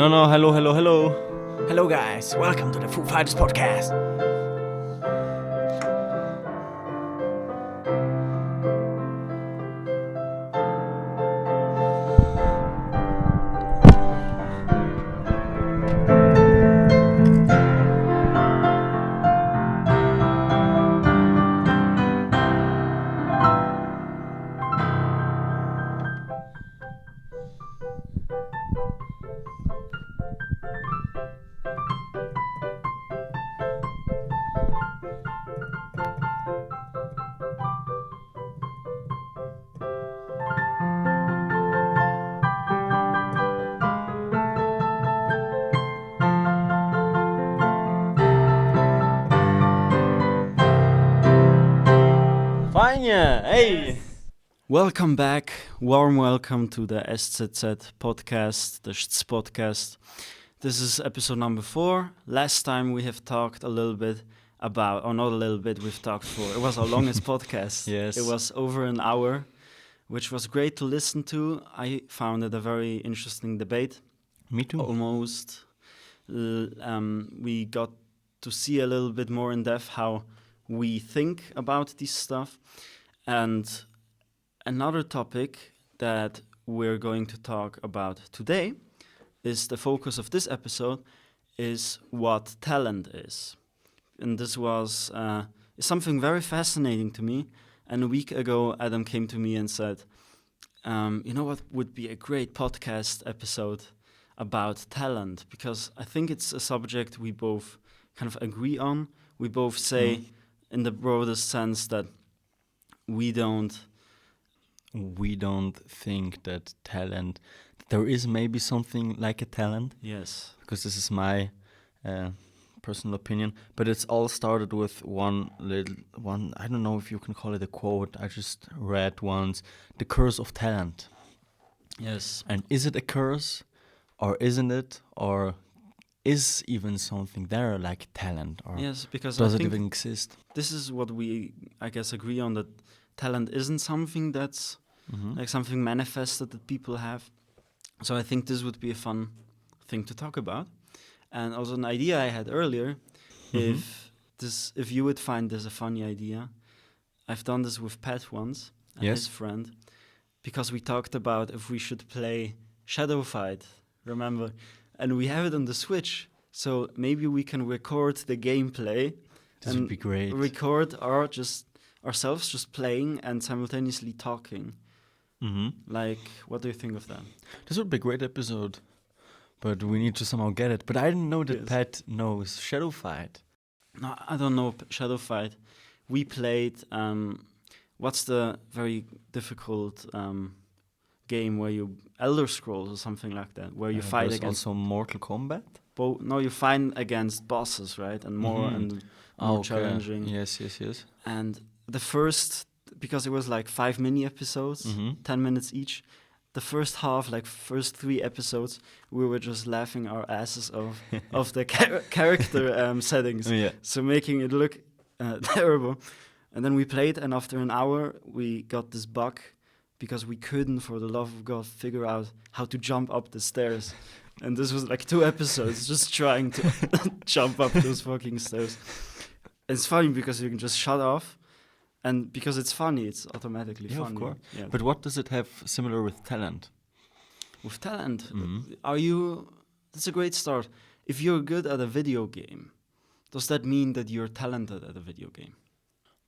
No, hello. Hello guys, welcome to the Foo Fighters podcast. Fine, hey! Welcome back, warm welcome to the SZC podcast, the SZC podcast. This is episode number 4. Last time we have talked a little bit about, or not a little bit, we've talked for, it was our longest podcast. Yes. It was over an hour, which was great to listen to. I found it a very interesting debate. Me too. Almost. We got to see a little bit more in depth how we think about this stuff. And another topic that we're going to talk about today is the focus of this episode is what talent is. And this was something very fascinating to me. And a week ago, Adam came to me and said, you know what would be a great podcast episode about talent? Because I think it's a subject we both kind of agree on. We both say in the broadest sense that we don't think that talent, there is maybe something like a talent. Yes. Because this is my personal opinion. But it's all started with one, I don't know if you can call it a quote. I just read once, the curse of talent. Yes. And is it a curse or isn't it? Or is even something there like talent? Or yes, because does I it think even exist? this is what we, I guess, agree on, that talent isn't something that's like something manifested that people have. So I think this would be a fun thing to talk about. And also an idea I had earlier, if you would find this a funny idea, I've done this with Pat once, and his friend, because we talked about if we should play Shadow Fight, remember? And we have it on the Switch, so maybe we can record the gameplay. This would be great. Record ourselves just playing and simultaneously talking. Like, what do you think of that? This would be a great episode, but we need to somehow get it. But I didn't know that Pat knows Shadow Fight. No, I don't know Shadow Fight. We played, what's the very difficult game where you, Elder Scrolls or something like that, where you fight against... also Mortal Kombat? No, you fight against bosses, right? And more and more challenging. Yes. And the first, because it was like 5 mini episodes, 10 minutes each, the first half, like first 3 episodes, we were just laughing our asses off of the character settings. So making it look terrible. And then we played, and after an hour, we got this bug because we couldn't, for the love of God, figure out how to jump up the stairs. And this was like 2 episodes just trying to jump up those fucking stairs. It's funny because you can just shut off, and because it's funny, it's automatically funny. Of course. Yeah. But what does it have similar with talent? With talent, that's a great start. If you're good at a video game, does that mean that you're talented at a video game?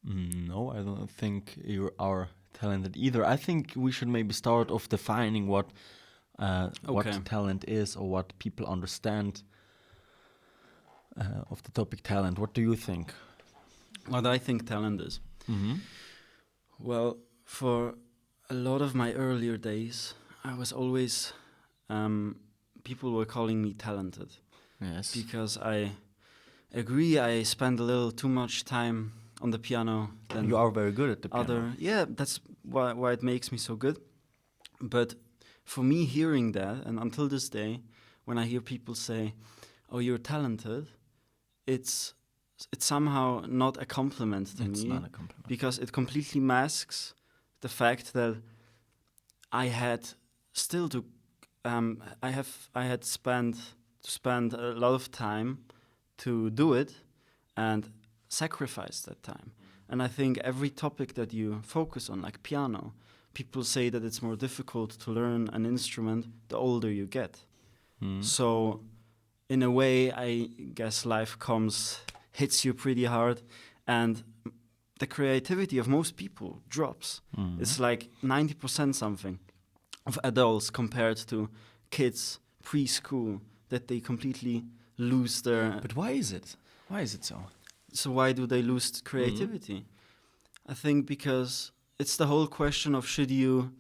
No, I don't think you are talented either. I think we should maybe start off defining what talent is, or what people understand of the topic talent. What do you think? What I think talent is? Well, for a lot of my earlier days, I was always, people were calling me talented. Yes. Because I agree, I spend a little too much time on the piano. Than you are very good at the piano. Yeah, that's why it makes me so good. But for me, hearing that, and until this day, when I hear people say, "Oh, you're talented," it's somehow not a compliment to me. It's not a compliment. Because it completely masks the fact that I had still to I had spent a lot of time to do it and sacrifice that time. And I think every topic that you focus on, like piano, people say that it's more difficult to learn an instrument the older you get. So in a way, I guess life hits you pretty hard, and the creativity of most people drops. It's like 90% something of adults compared to kids preschool, that they completely lose their. But why is it? Why is it so? So why do they lose creativity? I think because it's the whole question of, should you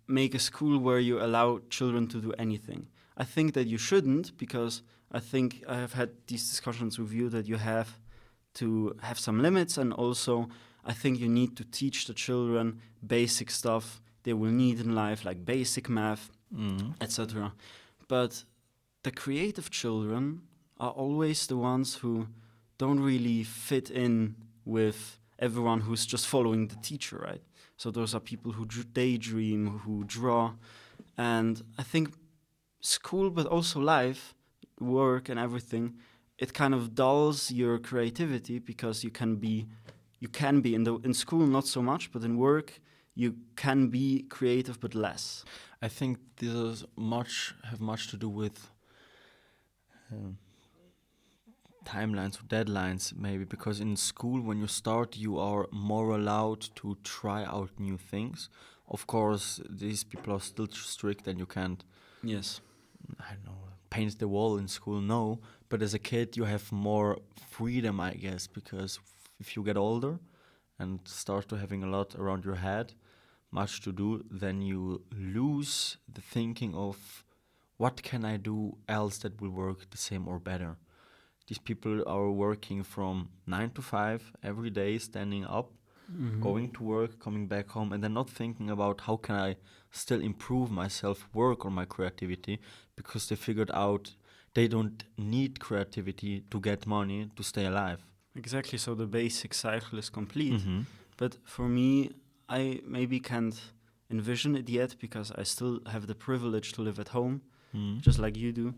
make a school where you allow children to do anything? I think that you shouldn't, because I think I have had these discussions with you that you have to have some limits, and also I think you need to teach the children basic stuff they will need in life, like basic math, etc. But the creative children are always the ones who don't really fit in with everyone who's just following the teacher, right? So those are people who daydream, who draw, and I think school, but also life, work and everything, it kind of dulls your creativity, because you can be in school not so much, but in work you can be creative but less. I think this is have much to do with timelines or deadlines, maybe, because in school when you start you are more allowed to try out new things. Of course, these people are still strict and you can't, Yes. I don't know, paint the wall in school, no. But as a kid you have more freedom, I guess, because if you get older and start to having a lot around your head, much to do, then you lose the thinking of what can I do else that will work the same or better. These people are working from 9 to 5 every day, standing up, going to work, coming back home, and they're not thinking about how can I still improve myself, work on my creativity, because they figured out they don't need creativity to get money to stay alive. Exactly, so the basic cycle is complete. But for me, I maybe can't envision it yet, because I still have the privilege to live at home, just like you do.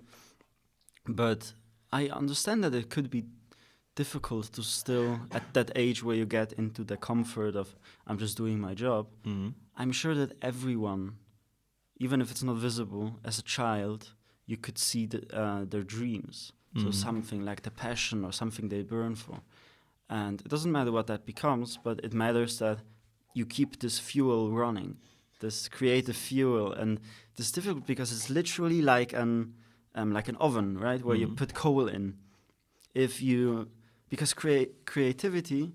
But I understand that it could be difficult to still, at that age where you get into the comfort of, I'm just doing my job. I'm sure that everyone, even if it's not visible, as a child, you could see their dreams. So something like the passion or something they burn for. And it doesn't matter what that becomes, but it matters that you keep this fuel running, this creative fuel. And it's difficult because it's literally like an oven, right, where you put coal in. Because creativity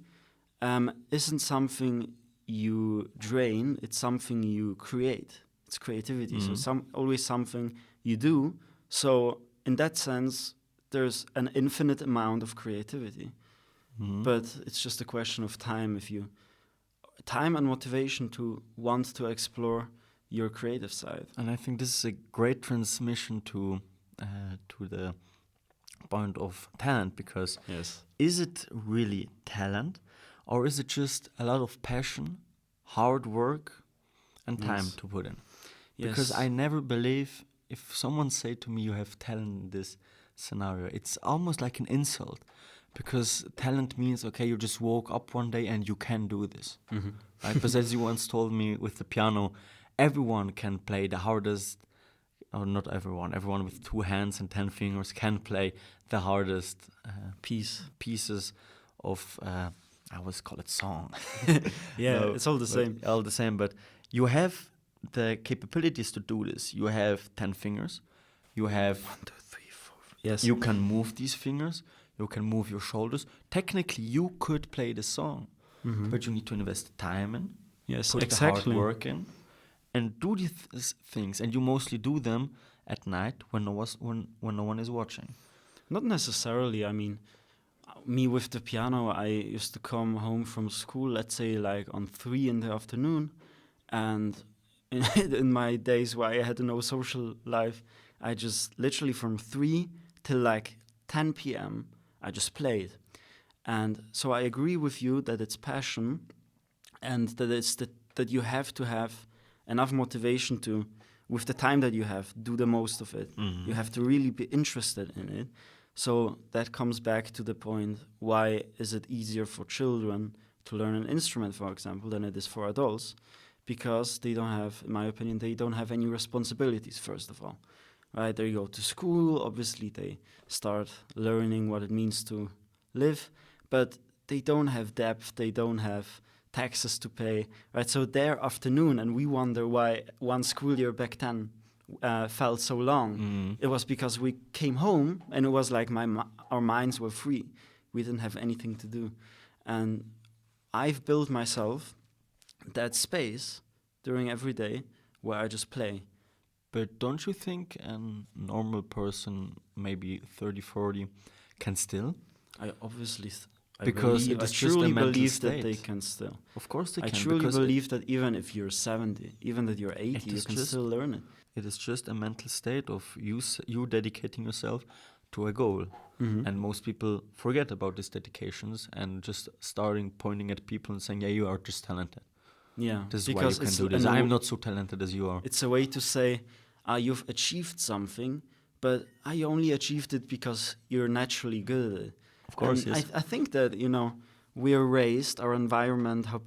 isn't something you drain; it's something you create. It's creativity, so always something you do. So in that sense, there's an infinite amount of creativity. But it's just a question of time. Time and motivation to want to explore your creative side. And I think this is a great transmission to the point of talent, because Yes. is it really talent, or is it just a lot of passion, hard work, and time to put in? Because I never believe, if someone say to me you have talent in this scenario, it's almost like an insult, because talent means, okay, you just woke up one day and you can do this, right? But as you once told me with the piano, everyone can play the hardest, or not everyone with 2 hands and 10 fingers can play the hardest pieces of, I always call it song. Yeah, no, it's all the same. All the same, but you have the capabilities to do this. You have 10 fingers. You have 1, 2, 3, 4. Yes. You can move these fingers. You can move your shoulders. Technically, you could play the song, but you need to invest the time in. Yes, put exactly. the hard work in, and do these things. And you mostly do them at night when no one is watching. Not necessarily. I mean, me with the piano, I used to come home from school, let's say like on 3 in the afternoon, and in my days where I had no social life, I just literally from 3 till like 10 p.m. I just played. And so I agree with you that it's passion, and that it's that you have to have enough motivation to with the time that you have, do the most of it. Mhm. You have to really be interested in it. So that comes back to the point, why is it easier for children to learn an instrument, for example, than it is for adults? Because they don't have, in my opinion, they don't have any responsibilities, first of all. Right? They go to school, obviously they start learning what it means to live, but they don't have debt, they don't have taxes to pay, right? So their afternoon, and we wonder why one school year back then felt so long. Mhm. It was because we came home and it was like our minds were free. We didn't have anything to do. And I've built myself that space during every day where I just play. But don't you think a normal person, maybe 30, 40, can still? I obviously, Because it I is just a truly mental believe that they state. can still. Of course they I can. truly because believe that even if you're 70, even that you're 80, you is can just- still learn it. it is just a mental state of you dedicating yourself to a goal. Mhm. And most people forget about these dedications and just starting pointing at people and saying, yeah, you are just talented. Yeah, This is why you because can it's do this. an I'm aw- not so talented as you are. It's a way to say, you've achieved something, but I only achieved it because you're naturally good at it. Of course, And yes. I think that, we are raised, our environment, how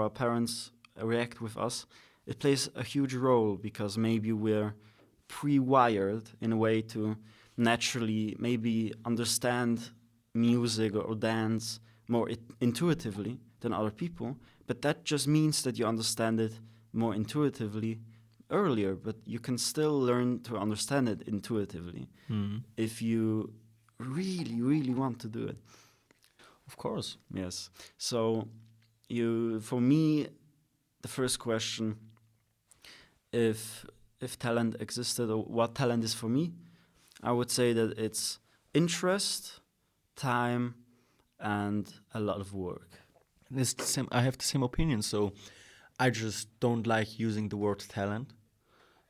our parents react with us, it plays a huge role because maybe we're pre-wired in a way to naturally maybe understand music or dance more intuitively than other people. But that just means that you understand it more intuitively earlier, but you can still learn to understand it intuitively Mhm. if you really, really want to do it. Of course. Yes. So for me, the first question, if talent existed or what talent is for me, I would say that it's interest, time, and a lot of work. It's the same. I have the same opinion. So I just don't like using the word talent.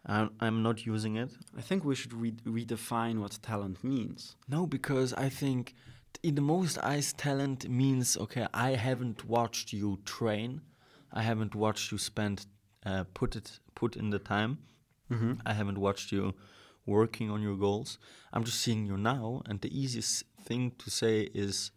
I'm not using it. I think we should redefine what talent means. No, because I think in the most eyes, talent means, okay, I haven't watched you train. I haven't watched you put in the time. Mm-hmm. I haven't watched you working on your goals. I'm just seeing you now, and the easiest thing to say is,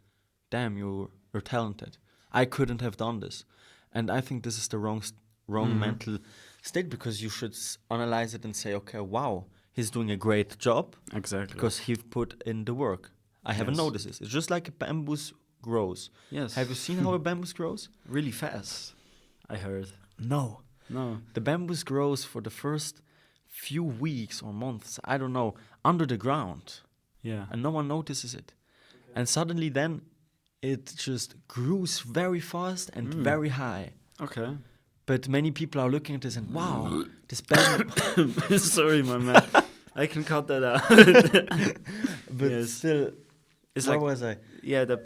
damn, you're talented. I couldn't have done this. And I think this is the wrong mental state, because you should analyze it and say, okay, wow, he's doing a great job Exactly. because he put in the work. I haven't Yes. noticed this. It's just like a bamboo grows. Yes. Have you seen how a bamboo grows? Really fast, I heard. No. No. The bamboo grows for the first few weeks or months, I don't know, under the ground. Yeah. And no one notices it. And suddenly then it just grows very fast and very high. Okay. But many people are looking at this and, wow, this bamboo. Sorry, my man. I can cut that out. But Yes. still, It's where like, was I? yeah, the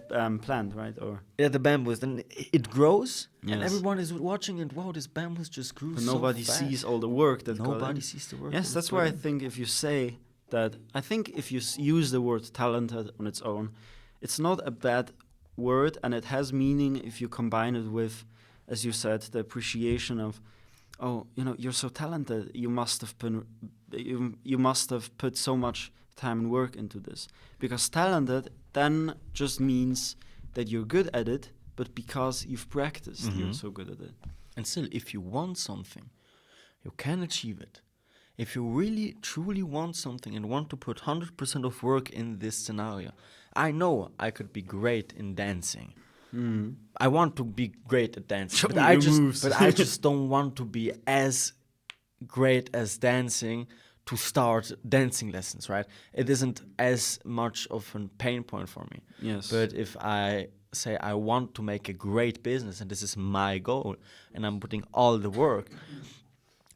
plant, right? Or Yeah, the bamboos. Then it grows, and Yes. everyone is watching it. Wow, this bamboos just grew but so nobody fast. sees all the work that got Nobody in. sees the work. Yes, that that's was why I put in. think if you say that, I think if you use the word talented on its own, it's not a bad word, and it has meaning if you combine it with, as you said, the appreciation of, oh, you're so talented. You must have you must have put so much time and work into this. Because talented then just means that you're good at it, but because you've practiced, you're so good at it. And still, if you want something, you can achieve it. If you really, truly want something and want to put 100% of work in this scenario, I know I could be great in dancing. I want to be great at dancing, Show but me I your just, moves. but I just don't want to be as great as dancing to start dancing lessons, right? It isn't as much of a pain point for me. Yes. But if I say I want to make a great business and this is my goal and I'm putting all the work,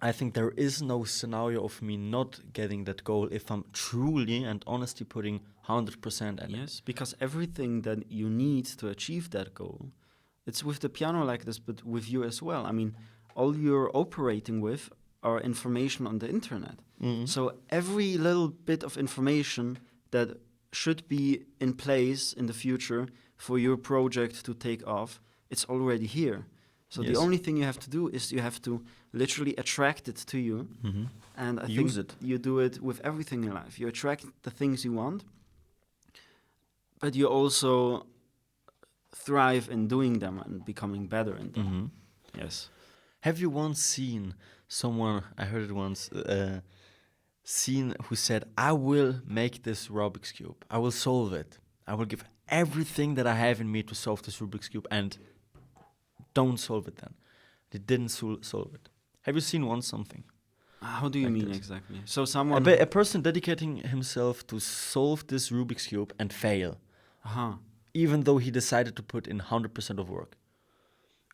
I think there is no scenario of me not getting that goal if I'm truly and honestly putting 100% in it. Yes, because everything that you need to achieve that goal, it's with the piano like this, but with you as well. I mean, all you're operating with are information on the internet. So every little bit of information that should be in place in the future for your project to take off, it's already here. So Yes. the only thing you have to do is you have to literally attract it to you. Mm-hmm. And I Use think it. you do it with everything in life. You attract the things you want, but you also thrive in doing them and becoming better in them. Mm-hmm. Yes. Have you once seen someone, I heard it once, seen who said, I will make this Rubik's Cube. I will solve it. I will give everything that I have in me to solve this Rubik's Cube, and don't solve it then. They didn't solve it. Have you seen once something? How do you Like mean this. exactly? So A, someone... a person dedicating himself to solve this Rubik's Cube and fail, Uh-huh. even though he decided to put in 100% of work.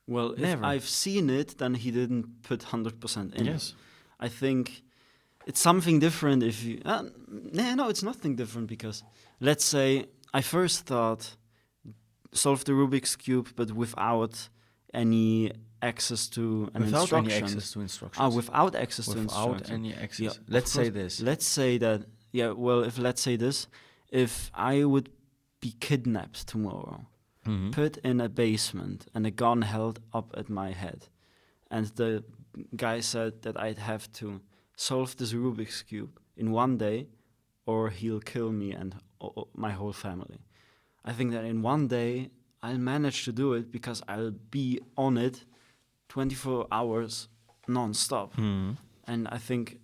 Well, if Never. I've seen it, then he didn't put 100% in. Yes. I think it's something different if you... no, it's nothing different because, let's say, I first thought solve the Rubik's Cube, but without any access to an Without instruction. any access to instructions. Without access to Without instruction. any access. Yeah, Let's of say course. this. Let's say that, let's say this. If I would be kidnapped tomorrow, Mhm. put in a basement and a gun held up at my head, and the guy said that I'd have to solve this Rubik's Cube in one day or he'll kill me and my whole family. I think that in one day I'll manage to do it because I'll be on it 24 hours non-stop. Mhm. And I think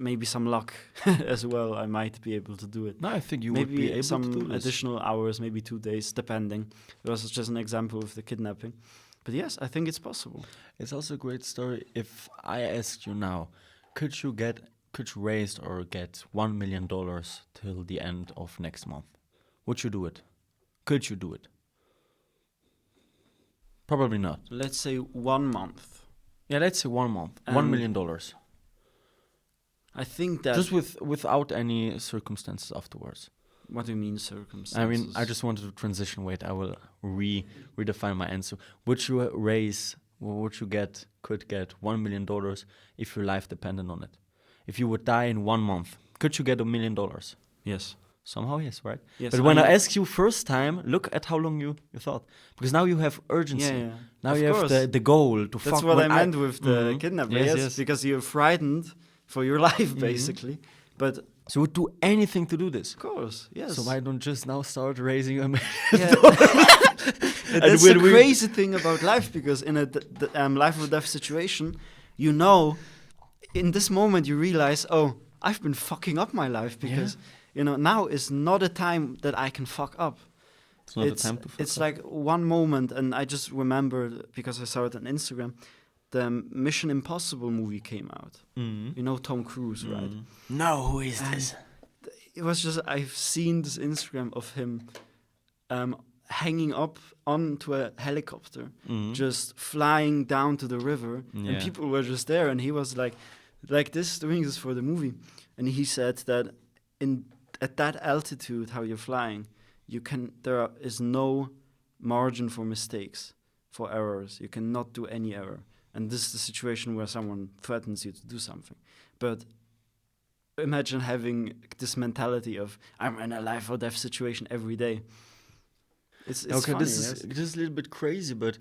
maybe some luck as well, I might be able to do it. No, I think you would be Maybe able some to do this. additional hours, maybe 2 days, depending. It was just an example of the kidnapping. But yes, I think it's possible. It's also a great story. If I asked you now, could you raise or get $1 million till the end of next month? Would you do it? Could you do it? Probably not. Let's say 1 month. Yeah, let's say 1 month. $1 million. I think that... Just without any circumstances afterwards. What do you mean circumstances? I mean, I just wanted to transition. Wait, I will redefine my answer. Would you could get $1 million if your life depended on it? If you would die in 1 month, could you get $1 million? Yes. Somehow, yes, right? Yes, But when I asked you first time, look at how long you thought. Because now you have urgency. Yeah. Now Of you course. have the goal to fuck. That's what I when meant with the Mhm. kidnapping. Yes, Yes, yes. because you're frightened for your life, basically. But So you would do anything to do this. of course, yes. So why don't just now start raising a Yeah. That's the crazy thing about life, because in a life or death situation, you know, in this moment you realize, oh, I've been fucking up my life because, now is not a time that I can fuck up. It's not the time to fuck It's up. like one moment, and I just remembered, because I saw it on Instagram, the Mission Impossible movie came out. Mhm. You know Tom Cruise, right? Mhm. No, who is And this? It was just, I've seen this Instagram of him hanging up onto a helicopter, Mhm. just flying down to the river, Yeah. and people were just there, and he was like this, doing this for the movie. And he said that at that altitude, how you're flying, there is no margin for mistakes, for errors. You cannot do any error. And this is the situation where someone threatens you to do something. But imagine having this mentality of, I'm in a life or death situation every day. It's Okay, funny, this yes? is a little bit crazy, but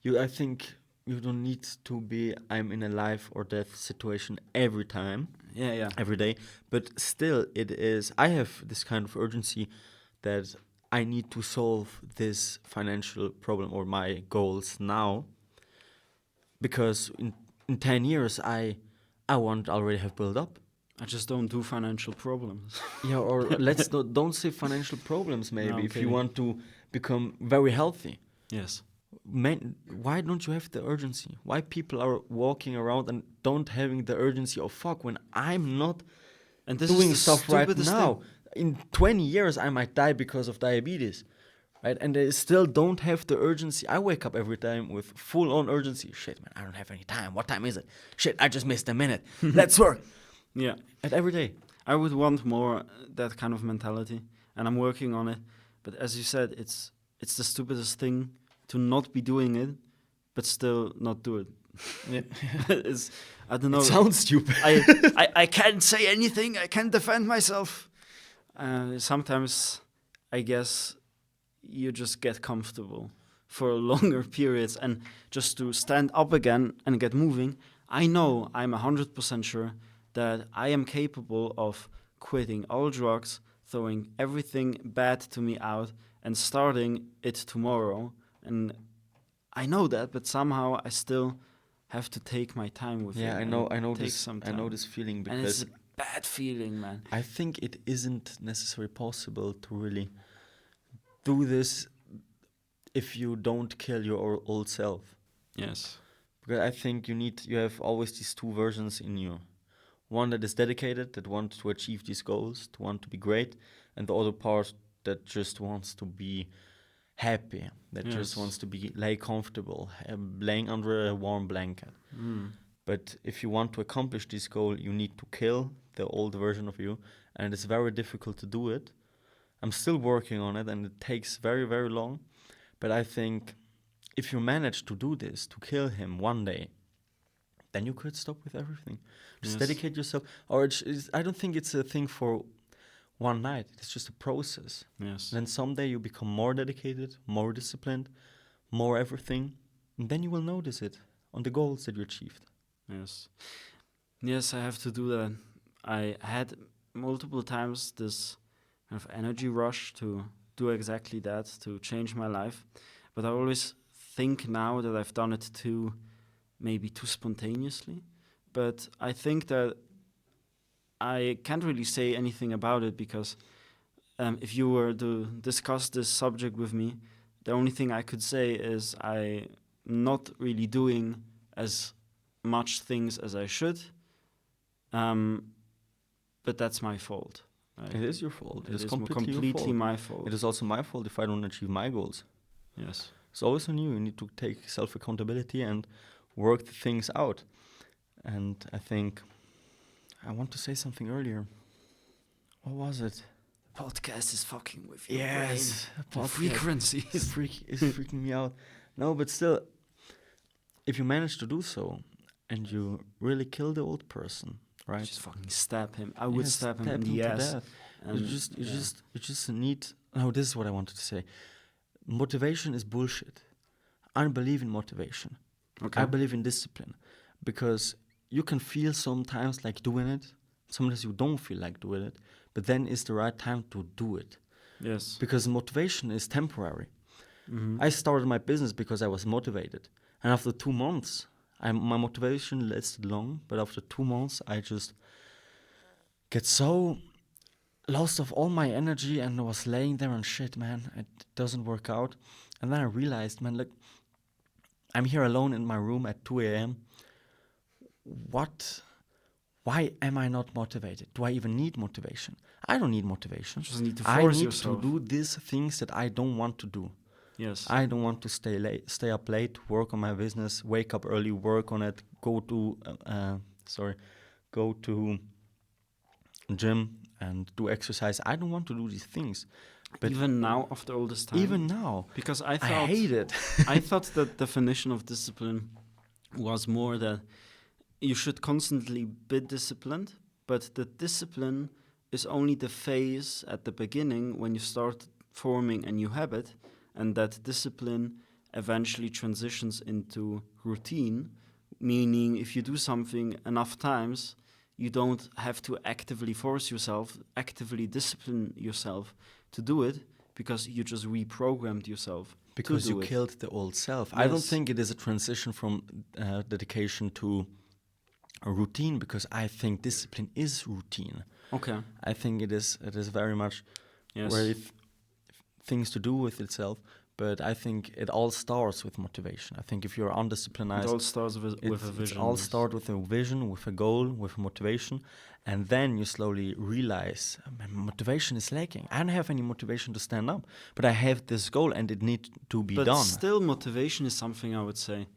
I think you don't need to be I'm in a life or death situation every time, Yeah. every day. But still, I have this kind of urgency that I need to solve this financial problem or my goals now, because in 10 years I want already have built up. I just don't do financial problems. Yeah, or let's don't say financial problems. Maybe No, I'm if you kidding. want to become very healthy. Yes. Man, why don't you have the urgency? Why people are walking around and don't having the urgency of fuck when I'm not And this doing is the stuff right stupidest now? In 20 years I might die because of diabetes, right? And they still don't have the urgency. I wake up every time with full on urgency. Shit, man, I don't have any time. What time is it? Shit, I just missed a minute. Let's work. Yeah. And every day. I would want more that kind of mentality, and I'm working on it. But as you said, it's the stupidest thing to not be doing it, but still not do it. Yeah. I don't know. It sounds stupid. I can't say anything. I can't defend myself. Sometimes, I guess, you just get comfortable for longer periods and just to stand up again and get moving, I know I'm 100% sure that I am capable of quitting all drugs, throwing everything bad to me out, and starting it tomorrow. And I know that, but somehow I still have to take my time with it. Yeah, I know take this. some I know time. this feeling And it's because a bad feeling, man. I think it isn't necessarily possible to really do this if you don't kill your old self. Yes. Because I think you have always these two versions in you. One that is dedicated, that wants to achieve these goals, to want to be great, and the other part that just wants to be happy, that just Yes. wants to be lay comfortable, laying under a warm blanket. Mm. But if you want to accomplish this goal, you need to kill the old version of you, and it's very difficult to do it. I'm still working on it, and it takes very, very long. But I think if you manage to do this, to kill him one day, then you could stop with everything. Just Yes. dedicate yourself. Or I don't think it's a thing for one night. It's just a process. Yes. Then someday you become more dedicated, more disciplined, more everything. And then you will notice it on the goals that you achieved. Yes. Yes, I have to do that. I had multiple times this kind of energy rush to do exactly that, to change my life. But I always think now that I've done it maybe too spontaneously. But I think that I can't really say anything about it because if you were to discuss this subject with me, the only thing I could say is I'm not really doing as much things as I should. But that's my fault. Right? It is your fault. It is completely your fault. my fault. It is also my fault if I don't achieve my goals. Yes. It's always on you. You need to take self-accountability and work the things out. And I think I want to say something earlier. What was it? Podcast is fucking with your Yes, brain. The frequency is freaking me out. No, but still, if you manage to do so, and you really kill the old person, right? Just fucking stab him. I would stab him in to the ass. death. You just need. No, this is what I wanted to say. Motivation is bullshit. I don't believe in motivation. Okay. I believe in discipline, because you can feel sometimes like doing it. Sometimes you don't feel like doing it, but then is the right time to do it. Yes. Because motivation is temporary. Mm-hmm. I started my business because I was motivated, and after 2 months, my motivation lasted long. But after 2 months, I just get so lost of all my energy, and I was laying there and shit, man, it doesn't work out. And then I realized, man, look, I'm here alone in my room at 2 a.m. Why am I not motivated? Do I even need motivation? I don't need motivation. You just need to I force need yourself. to do these things that I don't want to do. Yes. I don't want to stay up late, work on my business, wake up early, work on it, go to gym and do exercise. I don't want to do these things. But even now, after all this time. even now, because I hate it. I thought the definition of discipline was more that you should constantly be disciplined, but the discipline is only the phase at the beginning when you start forming a new habit, and that discipline eventually transitions into routine, meaning if you do something enough times, you don't have to actively force yourself, actively discipline yourself to do it, because you just reprogrammed yourself. Because you killed the old self. Yes. I don't think it is a transition from dedication to a routine, because I think discipline is routine. Okay. I think it is very much Yes. where things to do with itself. But I think it all starts with motivation. I think if you're undisciplined, It all starts with a vision. It all starts with a vision, with a goal, with motivation, and then you slowly realize, my motivation is lacking. I don't have any motivation to stand up, but I have this goal and it needs to be but done. still, motivation is something I would say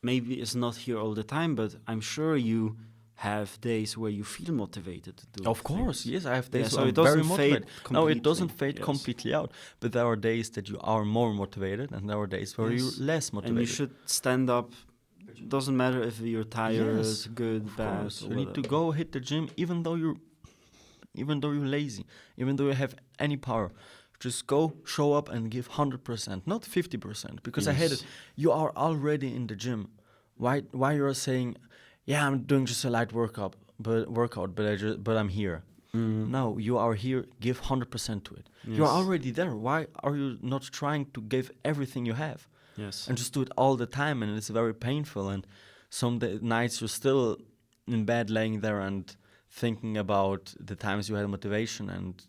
maybe it's not here all the time, but I'm sure you have days where you feel motivated to do. Of course, yes, I have days so where it I'm very doesn't motivated. fade No, it completely. doesn't fade Yes. completely out. But there are days that you are more motivated, and there are days where Yes. you're less motivated. And you should stand up. Doesn't matter if you're tired, Yes, good, Of bad. course, or you need to whatever. go hit the gym, even though you're lazy, even though you have any power. Just go, show up, and give 100%, not 50%. Because I hate it. You are already in the gym. Why you're saying, yeah, I'm doing just a light workout, but I'm here. No, you are here. Give 100% to it. You're already there. Why are you not trying to give everything you have? Yes. And just do it all the time, and it's very painful. And some nights you're still in bed, laying there and thinking about the times you had motivation, and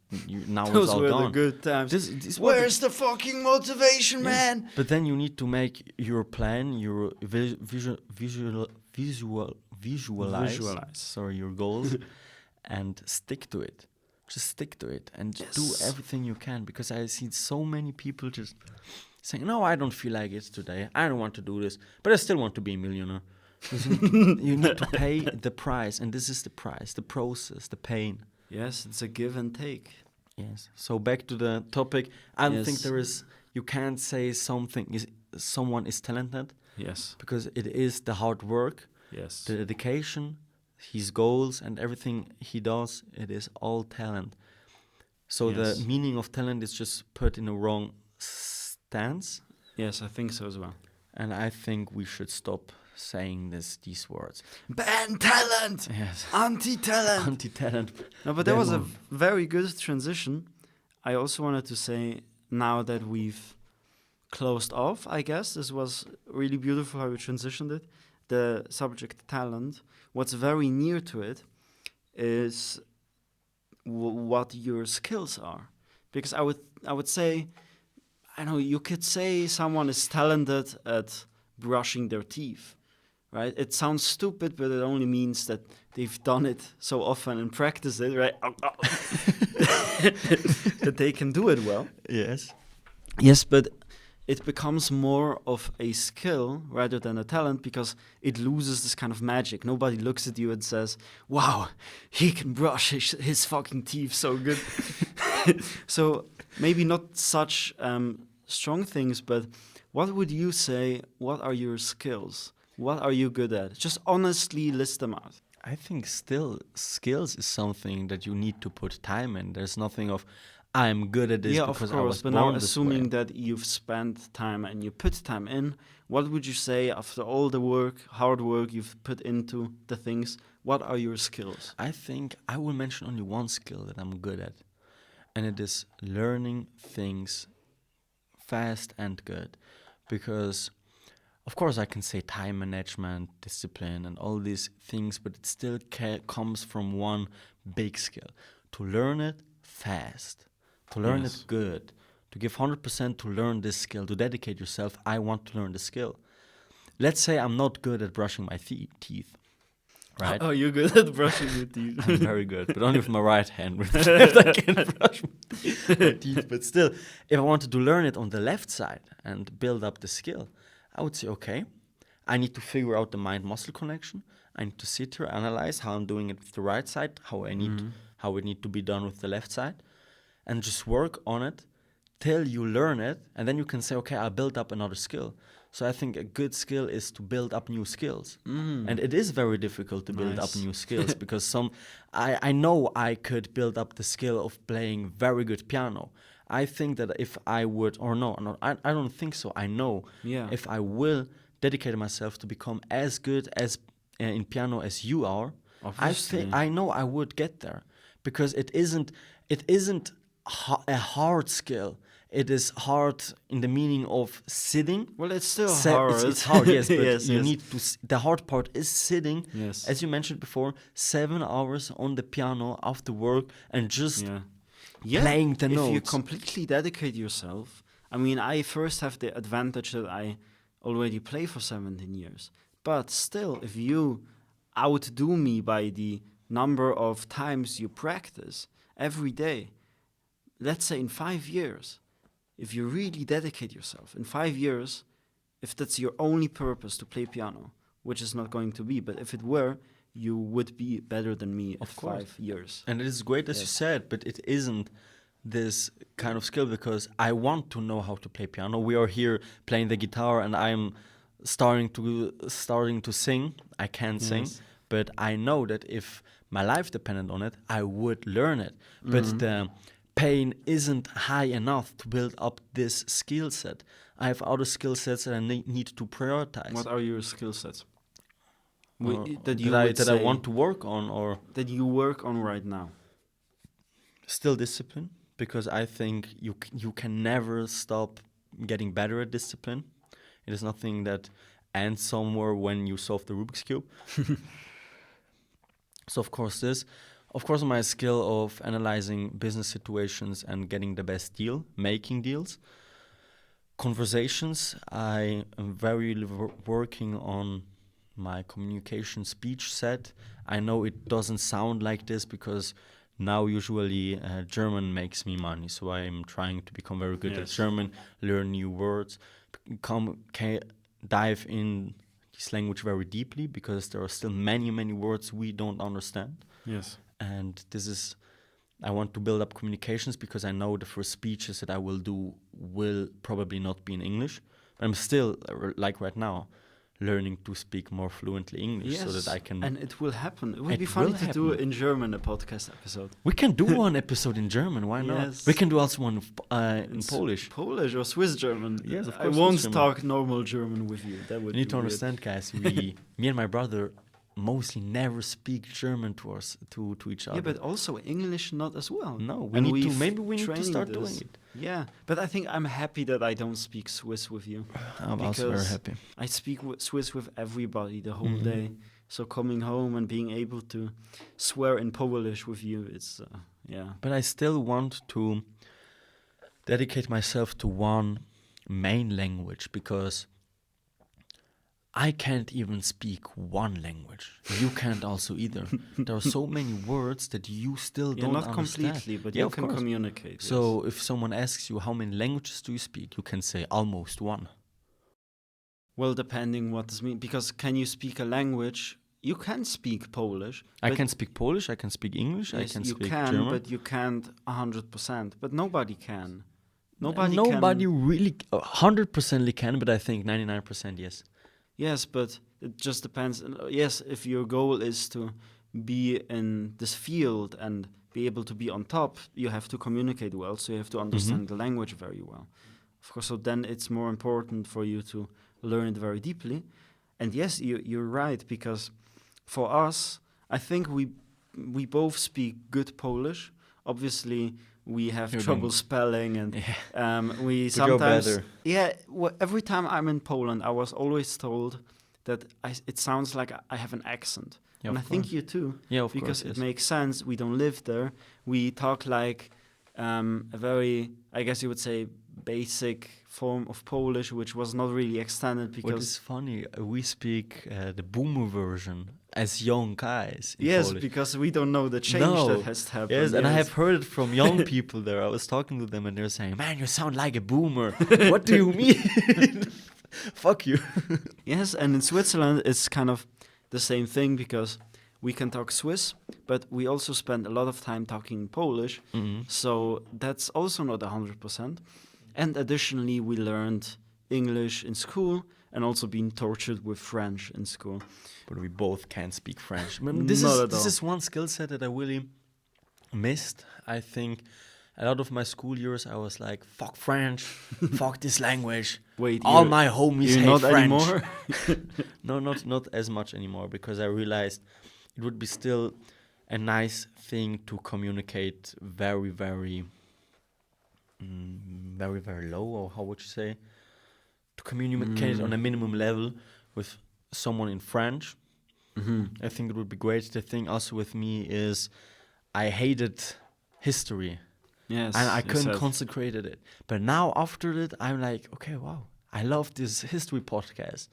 now Those it's all were gone. the good times. This Where's the fucking motivation, man? But then you need to make your plan, your visualize. Sorry, your goals, and stick to it. Just stick to it and do everything you can. Because I see so many people just saying, "No, I don't feel like it today. I don't want to do this, but I still want to be a millionaire." You need to pay the price, and this is the price, the process, the pain. Yes, it's a give and take. Yes. So back to the topic. I don't think there is. You can't say someone is talented. Yes. Because it is the hard work, the dedication, his goals, and everything he does. It is all talent. So the meaning of talent is just put in a wrong stance. Yes, I think so as well. And I think we should stop saying these words. Ban talent! Yes. Anti-talent! Anti-talent. No, but that was a very good transition. I also wanted to say, now that we've closed off, I guess, this was really beautiful how we transitioned it, the subject talent. What's very near to it is what your skills are. Because I would say, I know, you could say someone is talented at brushing their teeth. Right? It sounds stupid, but it only means that they've done it so often and practiced it, right? That they can do it well. Yes. Yes, but it becomes more of a skill rather than a talent because it loses this kind of magic. Nobody looks at you and says, wow, he can brush his fucking teeth so good. So maybe not such strong things, but what would you say, what are your skills? What are you good at? Just honestly list them out. I think still skills is something that you need to put time in. There's nothing of, I'm good at this because I was but born now this way. assuming that you've spent time and you put time in, what would you say after all the work, hard work you've put into the things, what are your skills? I think I will mention only one skill that I'm good at, and it is learning things fast and good. Because of course, I can say time management, discipline, and all these things, but it still comes from one big skill. To learn it fast, to learn it good, to give 100% to learn this skill, to dedicate yourself, I want to learn the skill. Let's say I'm not good at brushing my teeth, right? Oh, you're good at brushing your teeth. I'm very good, but only with my right hand. With the left, I can't brush my teeth. But still, if I wanted to learn it on the left side and build up the skill, I would say, okay, I need to figure out the mind-muscle connection. I need to sit here, analyze how I'm doing it with the right side, how it need to be done with the left side, and just work on it till you learn it, and then you can say, okay, I built up another skill. So I think a good skill is to build up new skills. And it is very difficult to build up new skills because I know I could build up the skill of playing very good piano. I think that if I would, I don't think so. I know if I will dedicate myself to become as good as in piano as you are, I know I would get there, because it isn't a hard skill. It is hard in the meaning of sitting. Well, it's still hard. It's hard, yes, but yes, you need to. The hard part is sitting, yes, as you mentioned before, 7 hours on the piano after work and just playing the notes. If you completely dedicate yourself, I mean, I first have the advantage that I already play for 17 years. But still, if you outdo me by the number of times you practice every day, let's say in 5 years, if you really dedicate yourself, in 5 years, if that's your only purpose to play piano, which is not going to be, but if it were, you would be better than me in 5 years. And it is great, as you said, but it isn't this kind of skill, because I want to know how to play piano. We are here playing the guitar, and I'm starting to sing. I can't sing, but I know that if my life depended on it, I would learn it. But the pain isn't high enough to build up this skill set. I have other skill sets that I need to prioritize. What are your skill sets? That I want to work on, or that you work on right now? Still discipline, because I think you can never stop getting better at discipline. It is nothing that ends somewhere when you solve the Rubik's Cube. So of course my skill of analyzing business situations and getting the best deal, making deals. Conversations, I am very working on my communication speech set. I know it doesn't sound like this because now usually German makes me money, so I'm trying to become very good at German, learn new words, dive in this language very deeply, because there are still many words we don't understand. Yes. And I want to build up communications, because I know the first speeches that I will do will probably not be in English. But I'm still, like right now, learning to speak more fluently English, so that I can... And it will happen. It would be funny to do in German, a podcast episode. We can do one episode in German, why not? Yes. We can do also one in Polish. Polish or Swiss German. Yes, of I course. won't talk normal German with you. That would You need to weird. understand, guys, me and my brother mostly never speak German to each other. Yeah, but also English not as well. No, maybe we need to start doing it. Yeah, but I think I'm happy that I don't speak Swiss with you. I'm also very happy. I speak Swiss with everybody the whole day. So coming home and being able to swear in Polish with you, it's, But I still want to dedicate myself to one main language, because I can't even speak one language. You can't also either. There are so many words that you still don't not understand. completely, but you can communicate. So if someone asks you how many languages do you speak, you can say almost one. Well, depending what this means, because can you speak a language? You can speak Polish. I can speak Polish, I can speak English, yes, I can speak German. German. But you can't 100%. But nobody can. Nobody really 100% can, but I think 99% yes. Yes, but it just depends. Yes, if your goal is to be in this field and be able to be on top, you have to communicate well, so you have to understand the language very well. Of course, so then it's more important for you to learn it very deeply. And yes, you're right, because for us, I think we both speak good Polish. Obviously, we have trouble spelling, and we sometimes... every time I'm in Poland, I was always told that it sounds like I have an accent. Yeah, and I think you too. Yeah, of because course, it makes sense. We don't live there. We talk like a very, I guess you would say, basic form of Polish, which was not really extended because... What is funny, we speak the boomer version as young guys in Yes, Polish. Because we don't know the change that has happened. Yes, and I have heard it from young people there. I was talking to them and they're saying, man, you sound like a boomer. What do you mean? Fuck you. Yes, and in Switzerland it's kind of the same thing, because we can talk Swiss, but we also spend a lot of time talking Polish. So that's also not 100%. And additionally, we learned English in school and also been tortured with French in school. But we both can't speak French. This is one skill set that I really missed. I think a lot of my school years I was like, fuck French, fuck this language. Wait, all my homies hate not French. Anymore? No, not as much anymore, because I realized it would be still a nice thing to communicate very, very low, or how would you say? To communicate on a minimum level with someone in French. I think it would be great. The thing also with me is I hated history. Yes, and I couldn't concentrate it. But now after it, I'm like, okay, wow, I love this history podcast.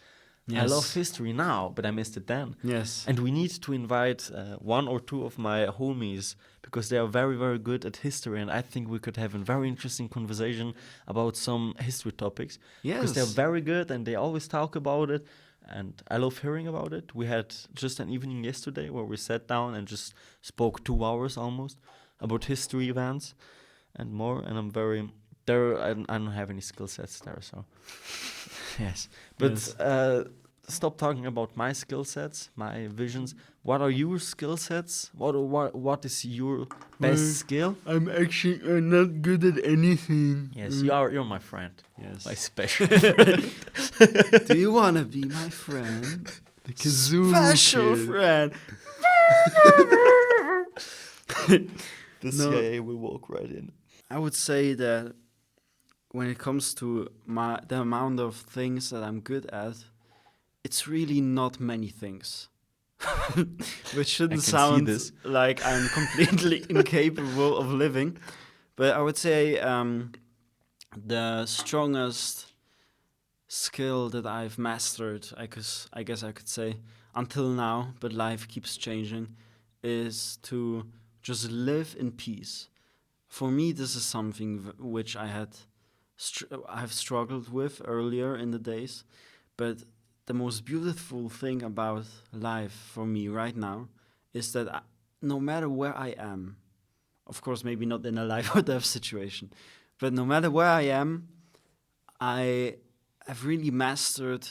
Yes. I love history now, but I missed it then. Yes. And we need to invite one or two of my homies, because they are very, very good at history, and I think we could have a very interesting conversation about some history topics. Yes. Because they're very good and they always talk about it, and I love hearing about it. We had just an evening yesterday where we sat down and just spoke 2 hours almost about history events and more, and I'm very... I don't have any skill sets there, so... Yes. But stop talking about my skill sets, my visions. What are your skill sets? What is your best skill? I'm actually not good at anything. Yes, you're my friend. Yes. My special friend. Do you want to be my friend? The kazoo Special kid. friend. The No. CIA will walk right in. I would say that when it comes to the amount of things that I'm good at, it's really not many things. Which shouldn't I can see sound this. like I'm completely incapable of living. But I would say the strongest skill that I've mastered, I guess I could say, until now, but life keeps changing, is to just live in peace. For me, this is something which I've struggled with earlier in the days, but the most beautiful thing about life for me right now is that no matter where I am, of course, maybe not in a life or death situation, but no matter where I am, I have really mastered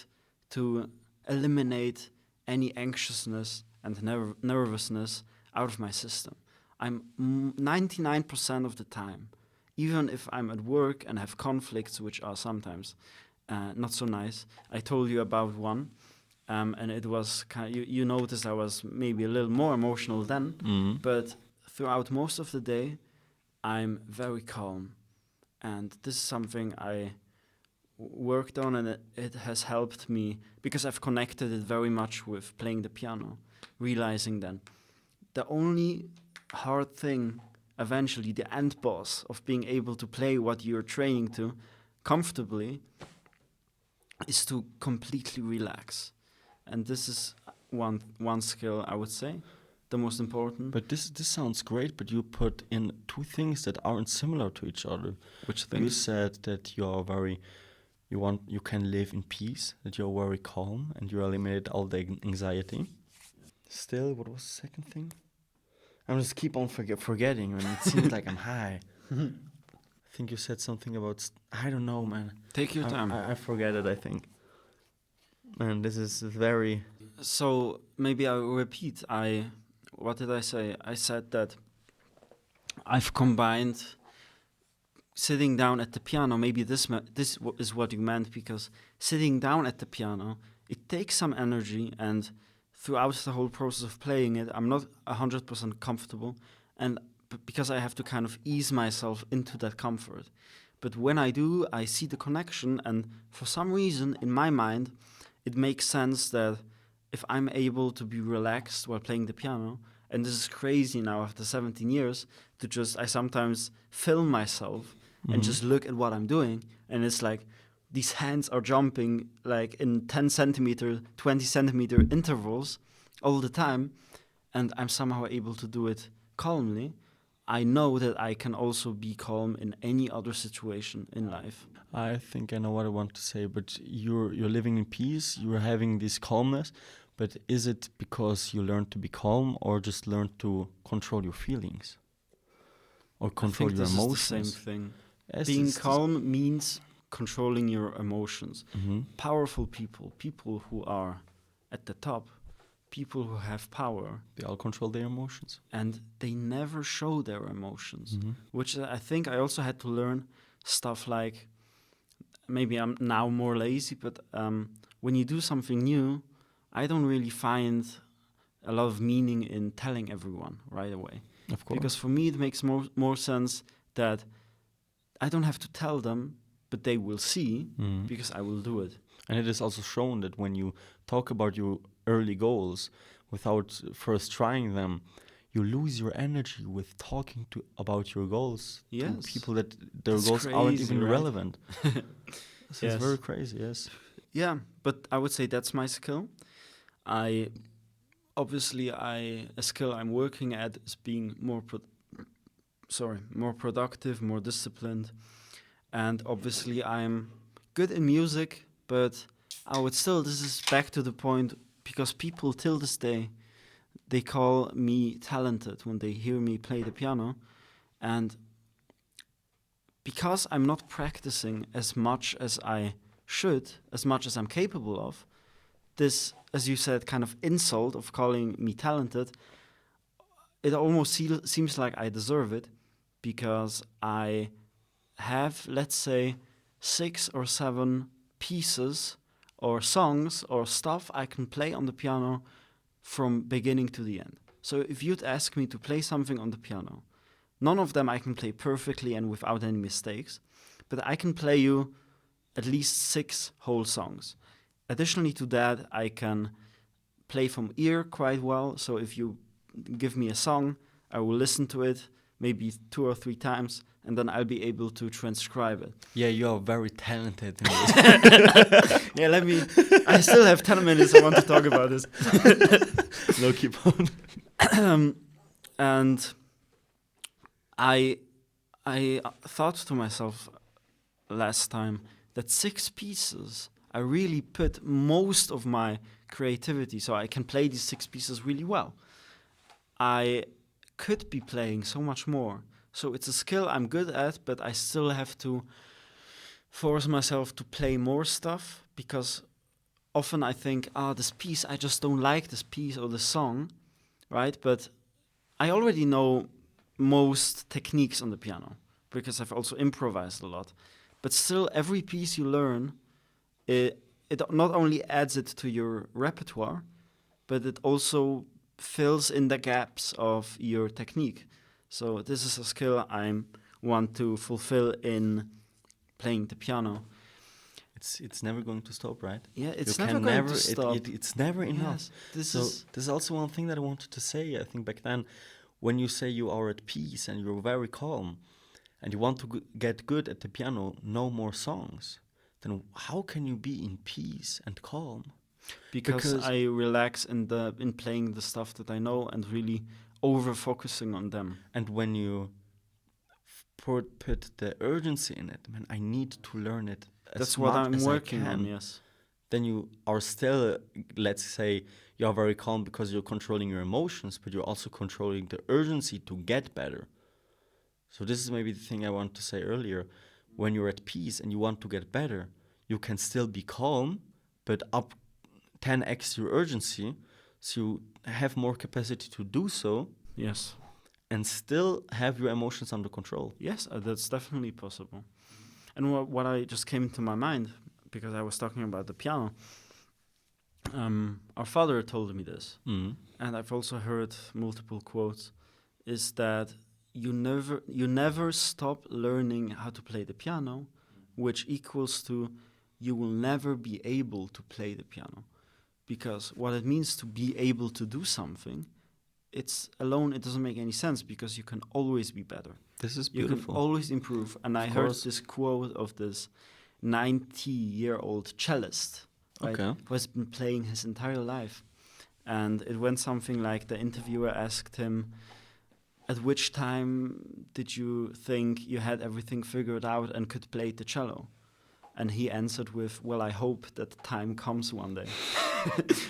to eliminate any anxiousness and nervousness out of my system. I'm 99% of the time, even if I'm at work and have conflicts, which are sometimes not so nice. I told you about one, and it was you noticed I was maybe a little more emotional then, but throughout most of the day, I'm very calm, and this is something I worked on, and it has helped me because I've connected it very much with playing the piano, realizing then the only hard thing, eventually the end boss of being able to play what you're training to comfortably, is to completely relax. And this is one skill, I would say, the most important. But this sounds great, but you put in two things that aren't similar to each other. Which You things? said that you can live in peace, that you're very calm and you eliminate all the anxiety. Still, what was the second thing? I'm just keep on forgetting, and it seems like I'm high. I think you said something about I don't know, man. Take your time. I forget it. I think. Man, this is very. So maybe I'll repeat. What did I say? I said that I've combined sitting down at the piano. Maybe this is what you meant, because sitting down at the piano, it takes some energy, and throughout the whole process of playing it, I'm not 100% comfortable, and because I have to kind of ease myself into that comfort. But when I do, I see the connection, and for some reason, in my mind, it makes sense that if I'm able to be relaxed while playing the piano, and this is crazy now after 17 years, I sometimes film myself and just look at what I'm doing, and it's like, these hands are jumping like in 10 centimeter, 20 centimeter intervals all the time, and I'm somehow able to do it calmly. I know that I can also be calm in any other situation in life. I think I know what I want to say, but you're living in peace. You're having this calmness, but is it because you learned to be calm, or just learned to control your feelings, or control your emotions? I think this is the same thing. Yes, Being calm means controlling your emotions. Mm-hmm. Powerful people who are at the top, people who have power, They all control their emotions, and they never show their emotions, mm-hmm. which I think I also had to learn stuff like, maybe I'm now more lazy, but when you do something new, I don't really find a lot of meaning in telling everyone right away. Of course. Because for me, it makes more sense that I don't have to tell them, but they will see, because I will do it. And it is also shown that when you talk about your early goals without first trying them, you lose your energy with talking about your goals to people that their That's goals aren't crazy, even right? relevant. This is very crazy, yes. Yeah, but I would say that's my skill. A skill I'm working at is being more productive, more disciplined. And obviously I'm good in music, but this is back to the point, because people till this day, they call me talented when they hear me play the piano. And because I'm not practicing as much as I should, as much as I'm capable of, this, as you said, kind of insult of calling me talented, it almost seems like I deserve it because I have, let's say, 6 or 7 pieces or songs or stuff I can play on the piano from beginning to the end. So if you'd ask me to play something on the piano, none of them I can play perfectly and without any mistakes, but I can play you at least 6 whole songs. Additionally to that, I can play from ear quite well. So if you give me a song, I will listen to it maybe 2 or 3 times, and then I'll be able to transcribe it. Yeah, you are very talented in this. Yeah, I still have 10 minutes. I want to talk about this. No, keep on. And I thought to myself last time that 6 pieces, I really put most of my creativity, so I can play these 6 pieces really well. I could be playing so much more. So it's a skill I'm good at, but I still have to force myself to play more stuff because often I think, this piece, I just don't like this piece or the song, right? But I already know most techniques on the piano because I've also improvised a lot. But still, every piece you learn, it not only adds it to your repertoire, but it also fills in the gaps of your technique. So this is a skill I want to fulfill in playing the piano. It's never going to stop, right? Yeah, it's never going to stop. It's never enough. This is also one thing that I wanted to say. I think back then, when you say you are at peace and you're very calm, and you want to get good at the piano, no more songs, then how can you be in peace and calm? Because I relax in playing the stuff that I know and really over focusing on them. And when you put the urgency in it, man, I need to learn it. That's what I'm working on. Yes. Then you are still, let's say, you are very calm because you're controlling your emotions, but you're also controlling the urgency to get better. So this is maybe the thing I want to say earlier. When you're at peace and you want to get better, you can still be calm, but up 10x your urgency, so you have more capacity to do so. Yes. And still have your emotions under control. Yes, that's definitely possible. And what I just came to my mind, because I was talking about the piano, our father told me this, and I've also heard multiple quotes, is that you never stop learning how to play the piano, which equals to you will never be able to play the piano. Because what it means to be able to do something, it doesn't make any sense because you can always be better. This is beautiful. You can always improve. And I heard this quote of this 90-year-old cellist, right, who has been playing his entire life. And it went something like the interviewer asked him, at which time did you think you had everything figured out and could play the cello? And he answered with, well, I hope that the time comes one day.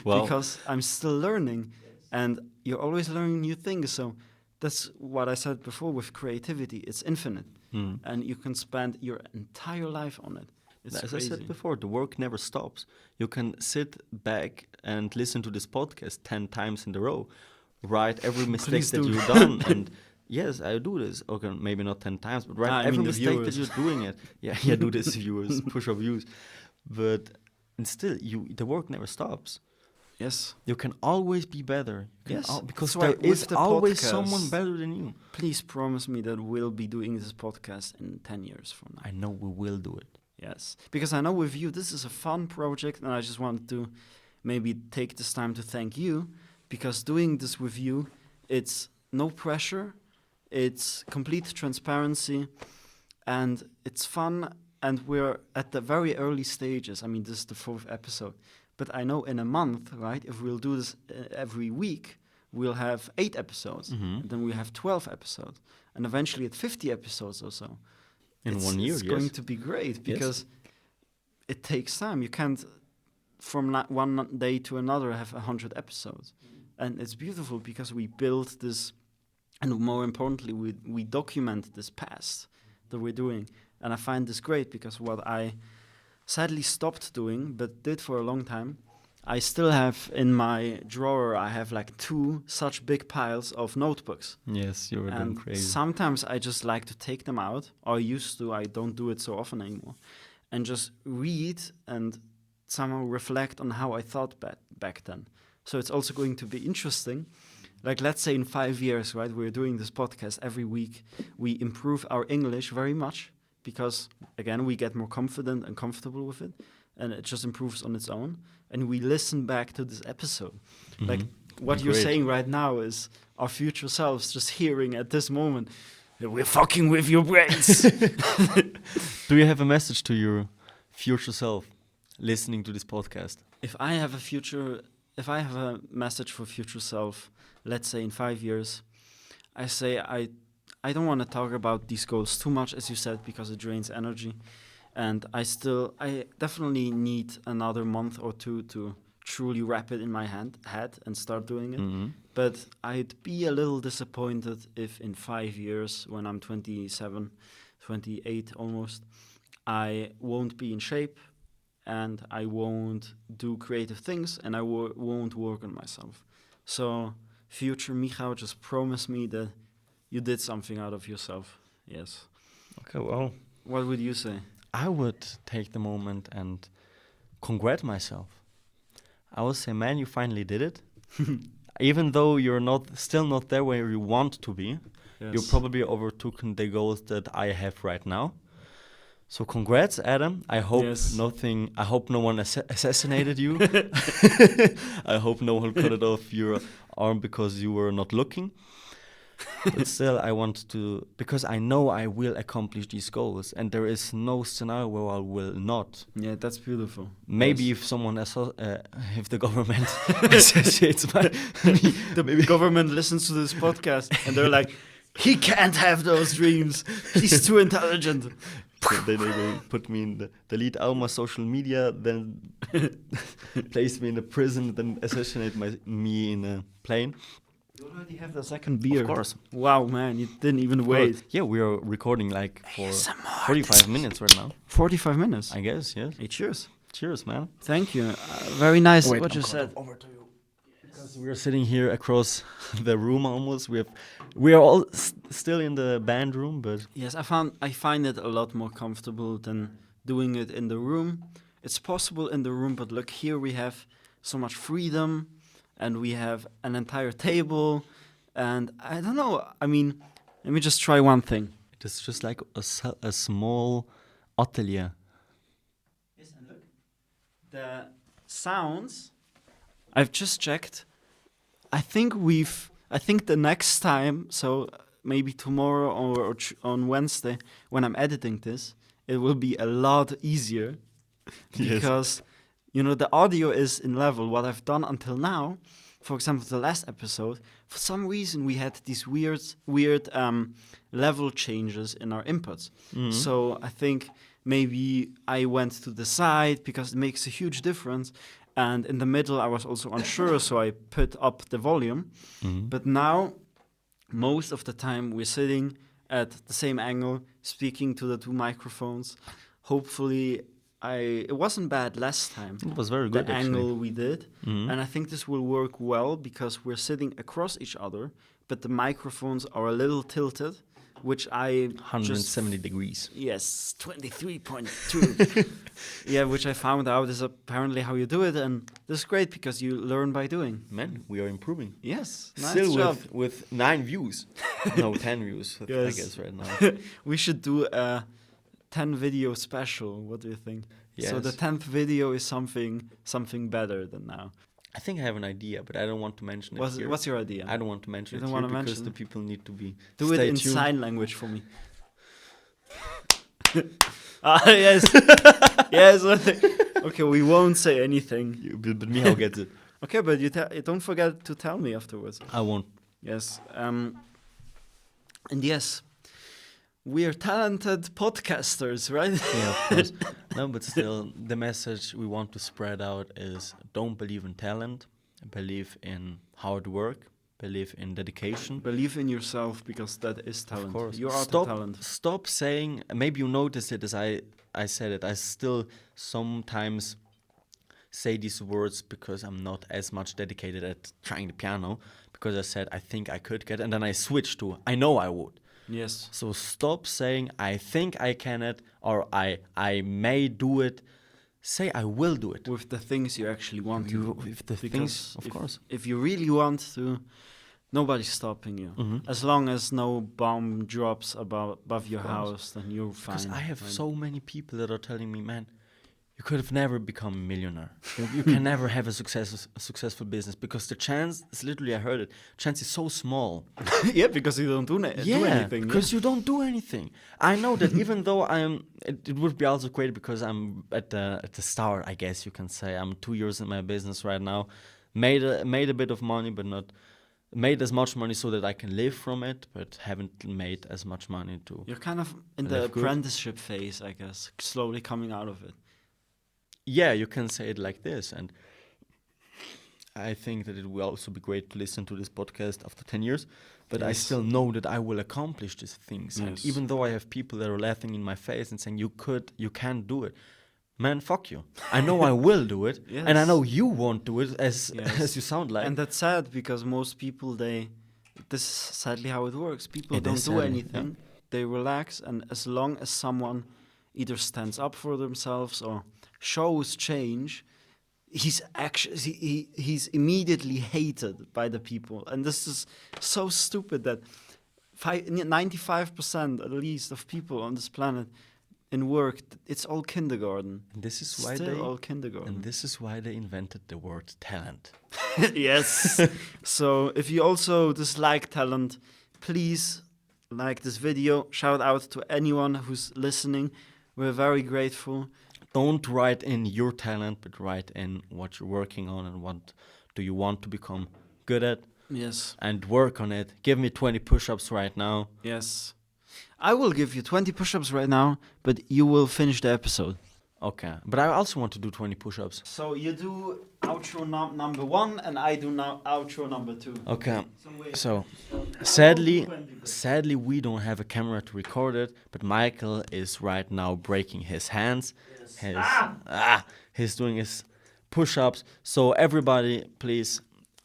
Because I'm still learning. And you're always learning new things. So that's what I said before with creativity. It's infinite. And you can spend your entire life on it. It's As crazy. I said before, the work never stops. You can sit back and listen to this podcast 10 times in a row. Write every mistake that you've done. And yes, I do this. Okay, maybe not 10 times, but write every mistake that you're doing it. Yeah, do this, viewers, push-up views. But and still, the work never stops. Yes. You can always be better. Because there is always someone better than you. Please promise me that we'll be doing this podcast in 10 years from now. I know we will do it. Yes. Because I know with you, this is a fun project, and I just want to maybe take this time to thank you, because doing this with you, it's no pressure, it's complete transparency, and it's fun, and we're at the very early stages. I mean, this is the 4th episode. But I know in a month, right, if we'll do this every week, we'll have 8 episodes. And then we'll have 12 episodes. And eventually at 50 episodes or so. In 1 year, it's going to be great because it takes time. You can't, from one day to another, have 100 episodes. And it's beautiful because we build this, and more importantly, we document this past that we're doing. And I find this great because what I sadly stopped doing, but did for a long time, I still have in my drawer, I have like 2 such big piles of notebooks. Yes, you were going And crazy. sometimes I just like to take them out, or used to, I don't do it so often anymore, and just read and somehow reflect on how I thought back then. So it's also going to be interesting. Like, let's say in 5 years, right, we're doing this podcast every week. We improve our English very much because, again, we get more confident and comfortable with it, and it just improves on its own. And we listen back to this episode. Like, what you're Great. saying right now is our future selves just hearing at this moment, we're fucking with your brains. Do you have a message to your future self listening to this podcast? If I have a message for future self, let's say in 5 years, I say I don't want to talk about these goals too much, as you said, because it drains energy. And I definitely need another month or 2 to truly wrap it in my head and start doing it. But I'd be a little disappointed if in 5 years, when I'm 27, 28 almost, I won't be in shape and I won't do creative things and I won't work on myself. So, future Michal, just promise me that you did something out of yourself. Yes. Okay, well, What would you say? I would take the moment and congratulate myself. I would say, man, you finally did it. Even though you're still not there where you want to be, you probably overtaken the goals that I have right now. So congrats, Adam. I hope I hope no one assassinated you. I hope no one cut it off your arm because you were not looking. But still, I want to, because I know I will accomplish these goals, and there is no scenario where I will not. Yeah, that's beautiful. Maybe if someone, if the government assassinates the government listens to this podcast and they're like, he can't have those dreams. He's too intelligent. They will put me in delete all my social media, then place me in a prison, then assassinate me in a plane. You already have the second beer. Of course. Wow, man, you didn't even wait. Yeah, we are recording like for ASMR. 45 minutes right now. 45 minutes? I guess, yes. Hey, cheers. Cheers, man. Thank you. Very nice what you said. Over to you. Because we are sitting here across the room almost. We are all still in the band room, but yes, I find it a lot more comfortable than doing it in the room. It's possible in the room, but look, here we have so much freedom. And we have an entire table, and I don't know. I mean, let me just try one thing. It is just like a small atelier. Yes, and look, the sounds. I've just checked. I think the next time, so maybe tomorrow or on Wednesday, when I'm editing this, it will be a lot easier because. You know, the audio is in level. What I've done until now, for example, the last episode, for some reason we had these weird level changes in our inputs. So I think maybe I went to the side because it makes a huge difference. And in the middle, I was also unsure, so I put up the volume. But now, most of the time, we're sitting at the same angle, speaking to the 2 microphones. Hopefully, it wasn't bad last time. It was very good, the actually. angle we did. And I think this will work well because we're sitting across each other, but the microphones are a little tilted, which 170 degrees. Yes, 23.2. Yeah, which I found out is apparently how you do it, and this is great because you learn by doing. Man, we are improving. Yes, nice Still job. with 9 views. No, 10 views, Yes. I guess, right now. We should do a 10 video special. What do you think? Yes. So the 10th video is something better than now. I think I have an idea, but I don't want to mention it here. What's your idea? I don't want to mention You it don't here wanna because mention the it? people need to be Do it stay in tuned. sign language for me. Yes. Yes. Okay, we won't say anything. But Michal gets it. Okay, but you don't forget to tell me afterwards. I won't. Yes. And yes, we are talented podcasters, right? Yeah, of course. No, but still, the message we want to spread out is don't believe in talent, believe in hard work, believe in dedication. Believe in yourself because that is talent. Of course. You are the talent. Stop saying, maybe you noticed it as I said it, I still sometimes say these words because I'm not as much dedicated at trying the piano, because I said I think I could get, and then I switched to I know I would. Yes. So stop saying I think I can it, or I may do it. Say I will do it. With the things you actually want to do. With the Because things, of course. If you really want to, nobody's stopping you. Mm-hmm. As long as no bomb drops above your Of course. house, then you're fine. Because I have right? so many people that are telling me, man, you could have never become a millionaire. You can never have a successful business, because the chance is literally, I heard it, chance is so small. Yeah, because you don't do anything. Because you don't do anything. I know that even though it would be also great because I'm at the start, I guess you can say. I'm 2 years in my business right now. Made a bit of money, but not made as much money so that I can live from it, but haven't made as much money to. You're kind of in the live good. apprenticeship phase, I guess, slowly coming out of it. Yeah, you can say it like this. And I think that it will also be great to listen to this podcast after 10 years. But I Yes. still know that I will accomplish these things. And Yes. even though I have people that are laughing in my face and saying, you can't do it. Man, fuck you. I know I will do it. Yes. And I know you won't do it as Yes. you sound like. And that's sad, because most people, this is sadly how it works. People It don't is do sadly, anything. They relax, and as long as someone either stands up for themselves or shows change, he's immediately hated by the people. And this is so stupid that 95% at least of people on this planet in work, it's all kindergarten. And this is why Still all kindergarten. and this is why they invented the word talent. Yes. So if you also dislike talent, please like this video. Shout out to anyone who's listening. We're very grateful. Don't write in your talent, but write in what you're working on and what do you want to become good at, Yes. and work on it. Give me 20 push-ups right now. Yes. I will give you 20 push-ups right now, but you will finish the episode. Okay, but I also want to do 20 push-ups. So you do outro number 1, and I do now outro number 2. Okay, so sadly we don't have a camera to record it, but Michael is right now breaking his hands. He's doing his push-ups. So everybody, please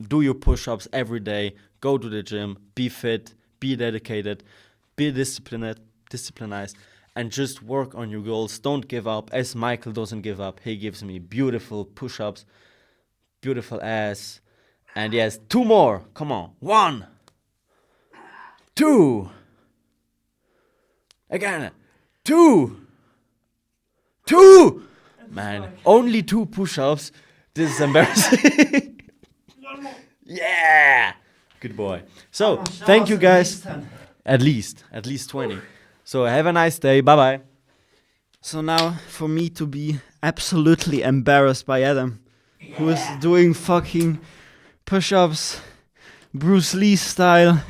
do your push-ups every day. Go to the gym, be fit, be dedicated, be disciplined, and just work on your goals. Don't give up, as Michael doesn't give up. He gives me beautiful push-ups, beautiful ass. And yes, 2 more. Come on. 1, 2. Again. 2. Man, only 2 push-ups. This is embarrassing. One more. Yeah. Good boy. So, thank you guys. At least 20. So have a nice day. Bye-bye. So now, for me to be absolutely embarrassed by Adam, who is doing fucking push-ups, Bruce Lee style.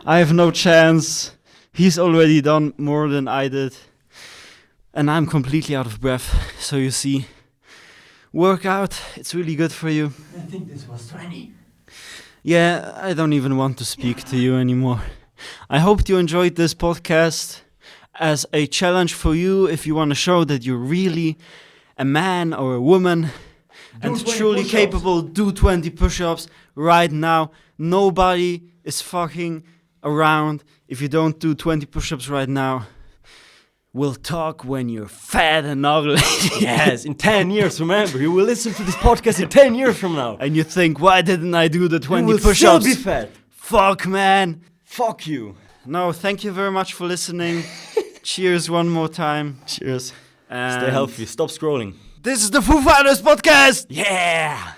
I have no chance. He's already done more than I did. And I'm completely out of breath. So you see, workout, it's really good for you. I think this was 20. Yeah, I don't even want to speak to you anymore. I hope you enjoyed this podcast as a challenge for you if you want to show that you're really a man or a woman and truly capable. Do 20 push-ups right now. Nobody is fucking around. If you don't do 20 push-ups right now, we'll talk when you're fat and ugly. Yes, in 10 years, remember, you will listen to this podcast in 10 years from now. And you think, why didn't I do the 20 you will push-ups? still be fat. Fuck, man. Fuck you. No, thank you very much for listening. Cheers one more time. Cheers. And Stay healthy. Stop scrolling. This is the Foo Fighters podcast. Yeah.